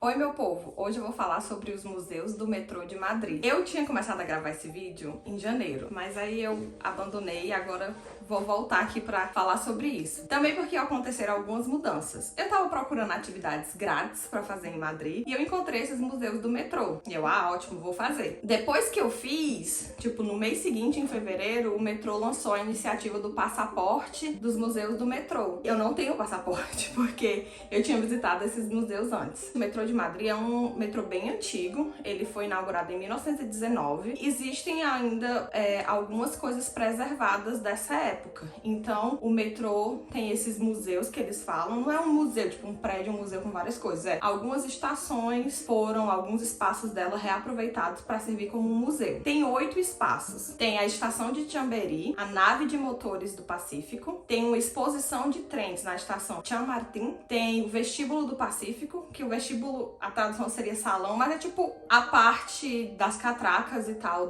Oi, meu povo! Hoje eu vou falar sobre os museus do metrô de Madrid. Eu tinha começado a gravar esse vídeo em janeiro, mas aí eu abandonei e agora vou voltar aqui pra falar sobre isso. Também porque aconteceram algumas mudanças. Eu tava procurando atividades grátis pra fazer em Madrid e eu encontrei esses museus do metrô. E eu, ótimo, vou fazer. Depois que eu fiz, tipo, no mês seguinte, em fevereiro, o metrô lançou a iniciativa do passaporte dos museus do metrô. Eu não tenho passaporte porque eu tinha visitado esses museus antes. O metrô de Madrid é um metrô bem antigo, ele foi inaugurado em 1919. Existem ainda algumas coisas preservadas dessa época. Então, o metrô tem esses museus que eles falam, não é um museu, tipo um prédio, um museu com várias coisas. Algumas estações alguns espaços dela reaproveitados para servir como um museu. Tem 8 espaços. Tem a estação de Chamberí, a nave de motores do Pacífico, tem uma exposição de trens na estação Chamartín, tem o vestíbulo do Pacífico, que o vestíbulo, a tradução seria salão, mas é tipo a parte das catracas e tal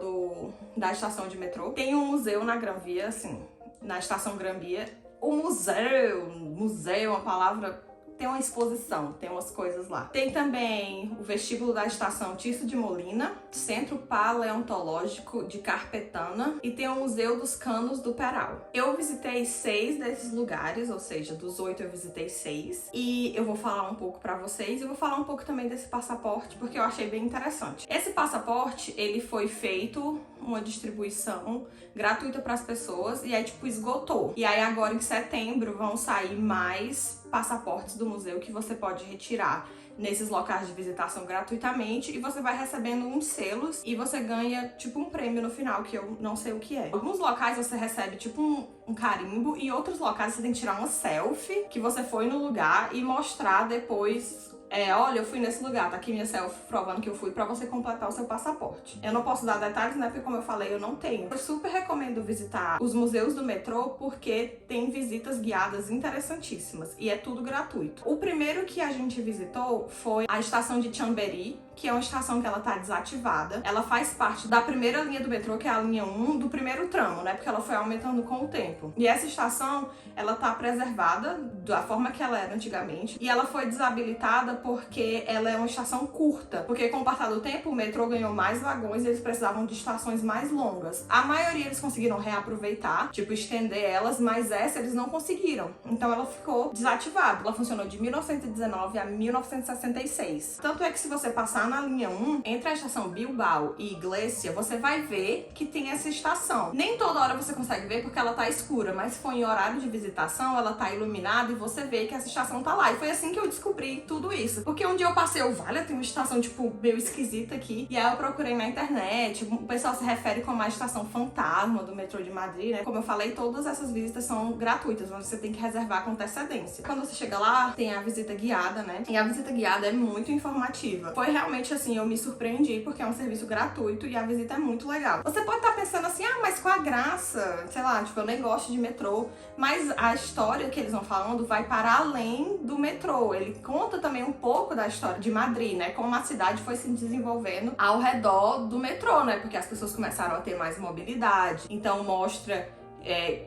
da estação de metrô. Tem um museu na Gran Via, assim, na estação Gran Via. O museu é uma palavra... Tem uma exposição, tem umas coisas lá. Tem também o vestíbulo da estação Tirso de Molina, Centro Paleontológico de Carpetana e tem o Museu dos Canos do Peral. Eu visitei 6 desses lugares, ou seja, dos 8 eu visitei 6. E eu vou falar um pouco pra vocês e vou falar um pouco também desse passaporte, porque eu achei bem interessante. Esse passaporte, ele foi feito uma distribuição gratuita para as pessoas e aí tipo esgotou. E aí agora em setembro vão sair mais passaportes do museu que você pode retirar nesses locais de visitação gratuitamente e você vai recebendo uns selos e você ganha tipo um prêmio no final, que eu não sei o que é. Alguns locais você recebe tipo um carimbo e outros locais você tem que tirar uma selfie que você foi no lugar e mostrar depois. Olha, eu fui nesse lugar, tá aqui minha selfie provando que eu fui, pra você completar o seu passaporte. Eu não posso dar detalhes, né, porque como eu falei, eu não tenho. Eu super recomendo visitar os museus do metrô porque tem visitas guiadas interessantíssimas e é tudo gratuito. O primeiro que a gente visitou foi a estação de Chamberí, que é uma estação que ela tá desativada. Ela faz parte da primeira linha do metrô, que é a linha 1 do primeiro tramo, né, porque ela foi aumentando com o tempo. E essa estação, ela tá preservada da forma que ela era antigamente e ela foi desabilitada porque ela é uma estação curta, porque com o passar do tempo o metrô ganhou mais vagões e eles precisavam de estações mais longas. A maioria eles conseguiram reaproveitar, tipo estender elas, mas essa eles não conseguiram. Então ela ficou desativada. Ela funcionou de 1919 a 1966. Tanto é que se você passar na linha 1, entre a estação Bilbao e Iglesia, você vai ver que tem essa estação. Nem toda hora você consegue ver porque ela tá escura, mas se for em horário de visitação, ela tá iluminada e você vê que essa estação tá lá. E foi assim que eu descobri tudo isso. Porque um dia eu passei, tem uma estação, tipo, meio esquisita aqui. E aí eu procurei na internet. O pessoal se refere como a estação fantasma do metrô de Madrid, né? Como eu falei, todas essas visitas são gratuitas, mas você tem que reservar com antecedência. Quando você chega lá, tem a visita guiada, né? E a visita guiada é muito informativa. Foi realmente assim, eu me surpreendi, porque é um serviço gratuito e a visita é muito legal. Você pode estar pensando assim, mas qual a graça? Sei lá, tipo, eu nem gosto de metrô. Mas a história que eles vão falando vai para além do metrô. Ele conta também um pouco da história de Madrid, né? Como a cidade foi se desenvolvendo ao redor do metrô, né? Porque as pessoas começaram a ter mais mobilidade. Então mostra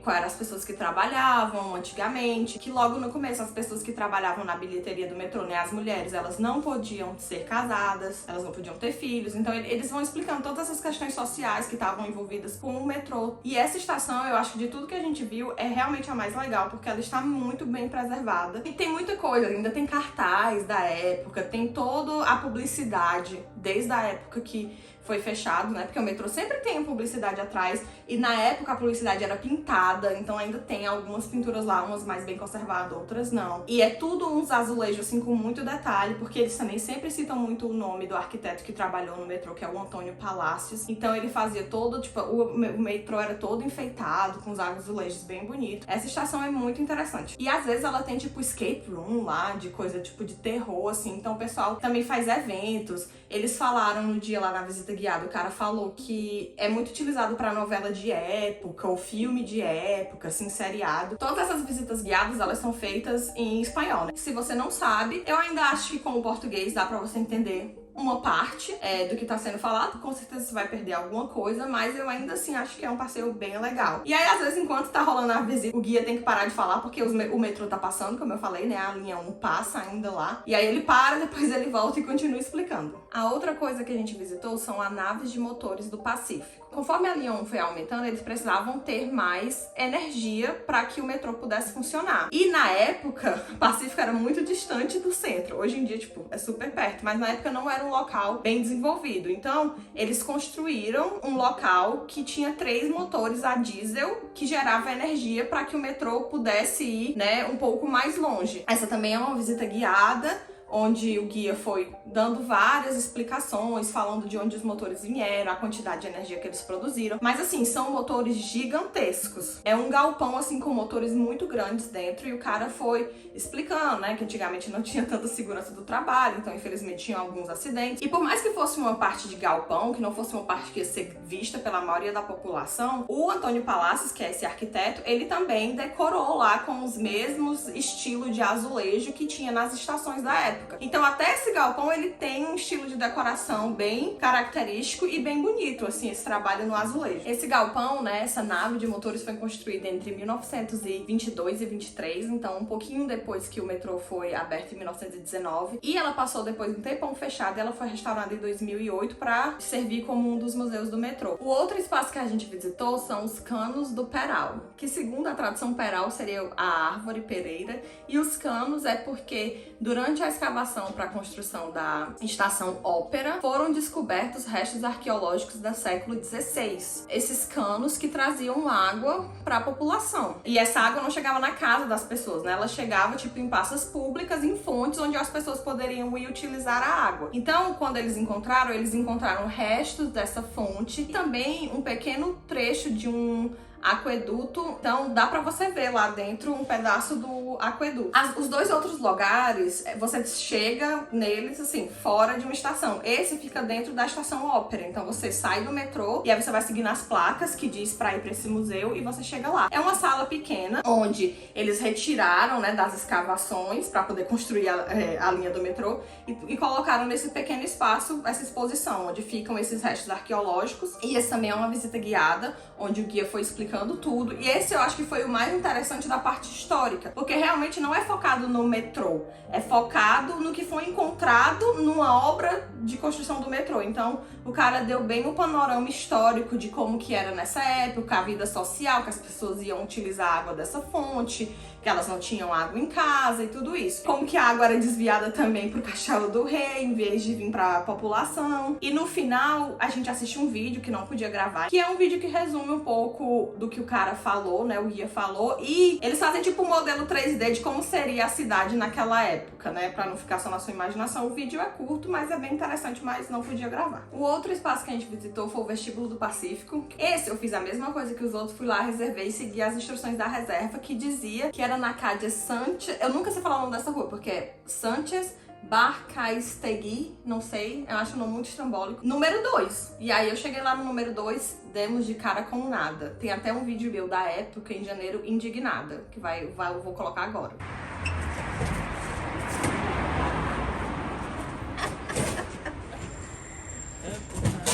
quais eram as pessoas que trabalhavam antigamente, que logo no começo as pessoas que trabalhavam na bilheteria do metrô, né, as mulheres, elas não podiam ser casadas, elas não podiam ter filhos, então eles vão explicando todas essas questões sociais que estavam envolvidas com o metrô. E essa estação, eu acho que de tudo que a gente viu, é realmente a mais legal, porque ela está muito bem preservada. E tem muita coisa, ainda tem cartaz da época, tem toda a publicidade, desde a época que foi fechado, né? Porque o metrô sempre tem publicidade atrás e na época a publicidade era pintada, então ainda tem algumas pinturas lá, umas mais bem conservadas, outras não. E é tudo uns azulejos assim com muito detalhe, porque eles também sempre citam muito o nome do arquiteto que trabalhou no metrô, que é o Antônio Palacios. Então ele fazia todo, tipo, o metrô era todo enfeitado, com os azulejos bem bonitos. Essa estação é muito interessante. E às vezes ela tem tipo escape room lá, de coisa tipo de terror, assim, então o pessoal também faz eventos. Eles falaram no dia lá na visita guiada, o cara falou que é muito utilizado pra novela de época ou filme filme de época, assim, seriado. Todas essas visitas guiadas, elas são feitas em espanhol, né? Se você não sabe, eu ainda acho que com o português dá pra você entender uma parte do que tá sendo falado. Com certeza você vai perder alguma coisa, mas eu ainda assim acho que é um passeio bem legal. E aí, às vezes, enquanto tá rolando a visita, o guia tem que parar de falar, porque o metrô tá passando, como eu falei, né? A linha 1 passa ainda lá. E aí ele para, depois ele volta e continua explicando. A outra coisa que a gente visitou são as naves de motores do Pacífico. Conforme a linha 1 foi aumentando, eles precisavam ter mais energia para que o metrô pudesse funcionar. E na época, o Pacífico era muito distante do centro. Hoje em dia, tipo, é super perto, mas na época não era um local bem desenvolvido. Então, eles construíram um local que tinha 3 motores a diesel que gerava energia para que o metrô pudesse ir, né, um pouco mais longe. Essa também é uma visita guiada, onde o guia foi dando várias explicações, falando de onde os motores vieram, a quantidade de energia que eles produziram. Mas assim, são motores gigantescos. É um galpão assim com motores muito grandes dentro, e o cara foi explicando, né, que antigamente não tinha tanta segurança do trabalho, então infelizmente tinham alguns acidentes. E por mais que fosse uma parte de galpão, que não fosse uma parte que ia ser vista pela maioria da população, o Antônio Palacios, que é esse arquiteto, ele também decorou lá com os mesmos estilos de azulejo que tinha nas estações da época. Então até esse galpão ele tem um estilo de decoração bem característico e bem bonito, assim, esse trabalho no azulejo. Esse galpão, né, essa nave de motores foi construída entre 1922 e 23, então um pouquinho depois que o metrô foi aberto em 1919, e ela passou depois um tempão fechada e ela foi restaurada em 2008 para servir como um dos museus do metrô. O outro espaço que a gente visitou são os canos do Peral, que segundo a tradução Peral seria a árvore pereira, e os canos é porque durante a escavação para a construção da estação Ópera foram descobertos restos arqueológicos do século XVI. Esses canos que traziam água para a população. E essa água não chegava na casa das pessoas, né? Ela chegava tipo em praças públicas, em fontes onde as pessoas poderiam ir utilizar a água. Então, quando eles encontraram restos dessa fonte e também um pequeno trecho de um aqueduto. Então dá pra você ver lá dentro um pedaço do aqueduto. Os dois outros lugares, você chega neles assim, fora de uma estação. Esse fica dentro da estação Ópera. Então você sai do metrô e aí você vai seguindo as placas que diz pra ir pra esse museu e você chega lá. É uma sala pequena onde eles retiraram, né, das escavações pra poder construir a linha do metrô e colocaram nesse pequeno espaço essa exposição onde ficam esses restos arqueológicos. E esse também é uma visita guiada, onde o guia foi explicando tudo. E esse eu acho que foi o mais interessante da parte histórica, porque realmente não é focado no metrô, é focado no que foi encontrado numa obra de construção do metrô. Então o cara deu bem o panorama histórico de como que era nessa época, a vida social, que as pessoas iam utilizar a água dessa fonte, que elas não tinham água em casa e tudo isso. Como que a água era desviada também pro Castelo do Rei, em vez de vir pra população. E no final, a gente assiste um vídeo que não podia gravar, que é um vídeo que resume um pouco do que o cara falou, né, o guia falou, e eles fazem tipo um modelo 3D de como seria a cidade naquela época, né, pra não ficar só na sua imaginação. O vídeo é curto, mas é bem interessante, mas não podia gravar. O outro espaço que a gente visitou foi o Vestíbulo do Pacífico. Esse eu fiz a mesma coisa que os outros, fui lá, reservei e segui as instruções da reserva, que dizia que era na Cádia Sánchez, eu nunca sei falar o nome dessa rua, porque é Sánchez Barcaistegui, não sei, eu acho o nome muito estrambólico. Número 2. E aí eu cheguei lá no número 2, demos de cara com nada. Tem até um vídeo meu da época, em janeiro, indignada, que eu vou colocar agora.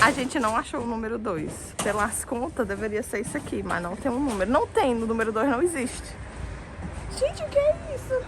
A gente não achou o número 2. Pelas contas, deveria ser isso aqui, mas não tem um número. Não tem, no número 2 não existe. Gente, o que é isso?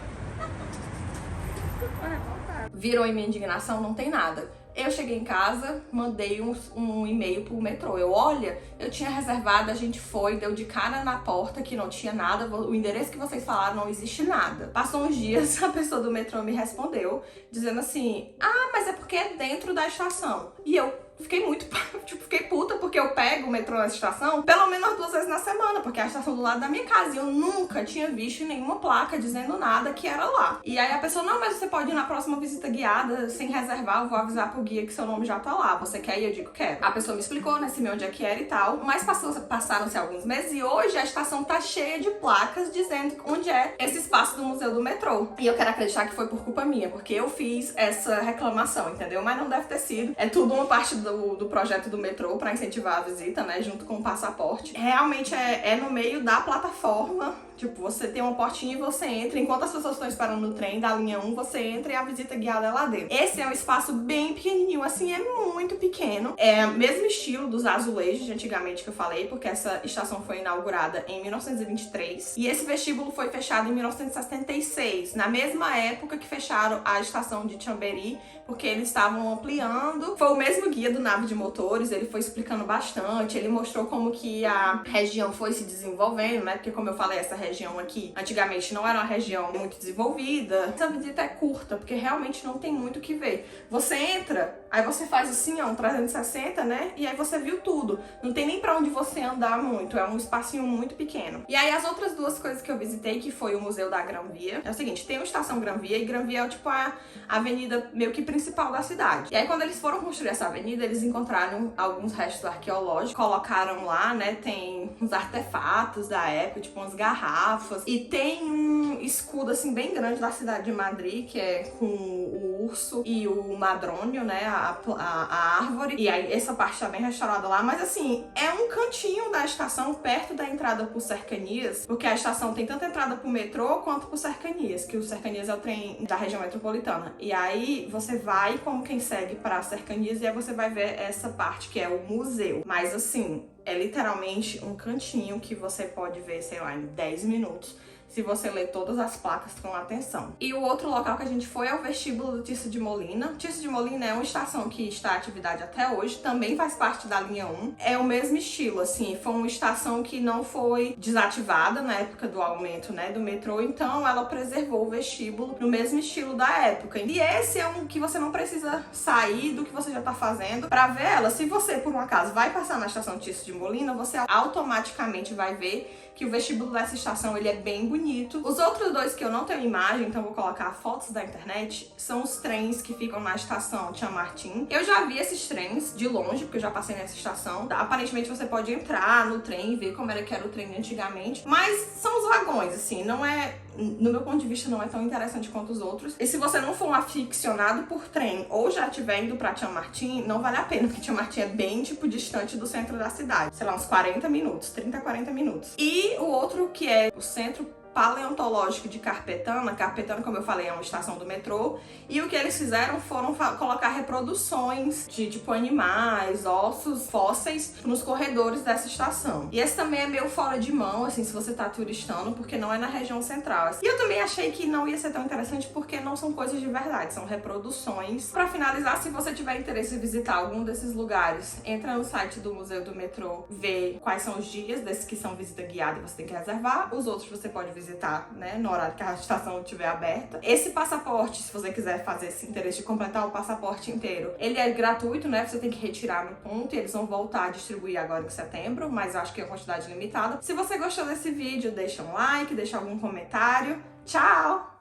Viram em minha indignação? Não tem nada. Eu cheguei em casa, mandei um e-mail pro metrô. Olha, eu tinha reservado, a gente foi, deu de cara na porta que não tinha nada, o endereço que vocês falaram não existe nada. Passou uns dias, a pessoa do metrô me respondeu, dizendo assim, mas é porque é dentro da estação. E eu fiquei muito, fiquei puta, porque eu pego o metrô nessa estação pelo menos 2 vezes na semana, porque é a estação do lado da minha casa, e eu nunca tinha visto nenhuma placa dizendo nada que era lá. E aí a pessoa, não, mas você pode ir na próxima visita guiada, sem reservar, eu vou avisar pro guia que seu nome já tá lá, você quer ir? Eu digo, quero. A pessoa me explicou, né, se onde é que era e tal, mas passaram-se alguns meses, e hoje a estação tá cheia de placas dizendo onde é esse espaço do museu do metrô. E eu quero acreditar que foi por culpa minha, porque eu fiz essa reclamação, entendeu? Mas não deve ter sido, é tudo uma parte do projeto do metrô para incentivar a visita, né, junto com o passaporte. Realmente é no meio da plataforma. Tipo, você tem uma portinha e você entra. Enquanto as pessoas estão esperando no trem da linha 1, você entra e a visita guiada é lá dentro. Esse é um espaço bem pequenininho, assim, é muito pequeno. É o mesmo estilo dos azulejos de antigamente que eu falei, porque essa estação foi inaugurada em 1923. E esse vestíbulo foi fechado em 1976, na mesma época que fecharam a estação de Chambéry, porque eles estavam ampliando. Foi o mesmo guia do Nave de Motores, ele foi explicando bastante, ele mostrou como que a região foi se desenvolvendo, né? Porque como eu falei, essa região aqui antigamente não era uma região muito desenvolvida. Essa visita é curta, porque realmente não tem muito o que ver. Você entra, aí você faz assim, ó, um 360, né? E aí você viu tudo. Não tem nem pra onde você andar muito, é um espacinho muito pequeno. E aí as outras duas coisas que eu visitei, que foi o Museu da Gran Via, é o seguinte, tem a Estação Gran Via, e Gran Via é tipo a avenida meio que principal da cidade. E aí quando eles foram construir essa avenida, eles encontraram alguns restos arqueológicos, colocaram lá, né, tem uns artefatos da época, tipo umas garrafas, e tem um escudo assim bem grande da cidade de Madrid, que é com o urso e o madrônio, né, a árvore, e aí essa parte tá bem restaurada lá, mas assim, é um cantinho da estação, perto da entrada por Cercanias, porque a estação tem tanto entrada pro metrô quanto por Cercanias, que o Cercanias é o trem da região metropolitana. E aí você vai como quem segue para Cercanias e aí você vai ver essa parte que é o museu. Mas assim, é literalmente um cantinho que você pode ver, sei lá, em 10 minutos, se você ler todas as placas com atenção. E o outro local que a gente foi é o vestíbulo do Tirso de Molina. Tirso de Molina é uma estação que está em atividade até hoje, também faz parte da linha 1. É o mesmo estilo, assim, foi uma estação que não foi desativada na época do aumento, né, do metrô, então ela preservou o vestíbulo no mesmo estilo da época. E esse é um que você não precisa sair do que você já tá fazendo para ver ela. Se você, por um acaso, vai passar na estação Tirso de Molina, você automaticamente vai ver que o vestíbulo dessa estação ele é bem bonito. Os outros dois que eu não tenho imagem, então vou colocar fotos da internet, são os trens que ficam na estação Chamartin. Eu já vi esses trens de longe, porque eu já passei nessa estação. Aparentemente você pode entrar no trem e ver como era que era o trem antigamente, mas são os vagões, assim, não é... No meu ponto de vista, não é tão interessante quanto os outros. E se você não for um aficionado por trem ou já estiver indo pra Chamartin, não vale a pena, porque Chamartin é bem, tipo, distante do centro da cidade. Sei lá, uns 40 minutos, 30, 40 minutos. E o outro, que é o centro paleontológico de Carpetana. Carpetana, como eu falei, é uma estação do metrô. E o que eles fizeram foram colocar reproduções de, tipo, animais, ossos, fósseis nos corredores dessa estação. E esse também é meio fora de mão, assim, se você tá turistando, porque não é na região central. E eu também achei que não ia ser tão interessante, porque não são coisas de verdade, são reproduções. Pra finalizar, se você tiver interesse em visitar algum desses lugares, entra no site do Museu do Metrô, vê quais são os dias desses que são visita guiada e você tem que reservar. Os outros você pode visitar, né, no horário que a estação estiver aberta. Esse passaporte, se você quiser fazer esse interesse de completar o passaporte inteiro, ele é gratuito, né, você tem que retirar no ponto e eles vão voltar a distribuir agora em setembro, mas eu acho que é quantidade limitada. Se você gostou desse vídeo, deixa um like, deixa algum comentário. Tchau!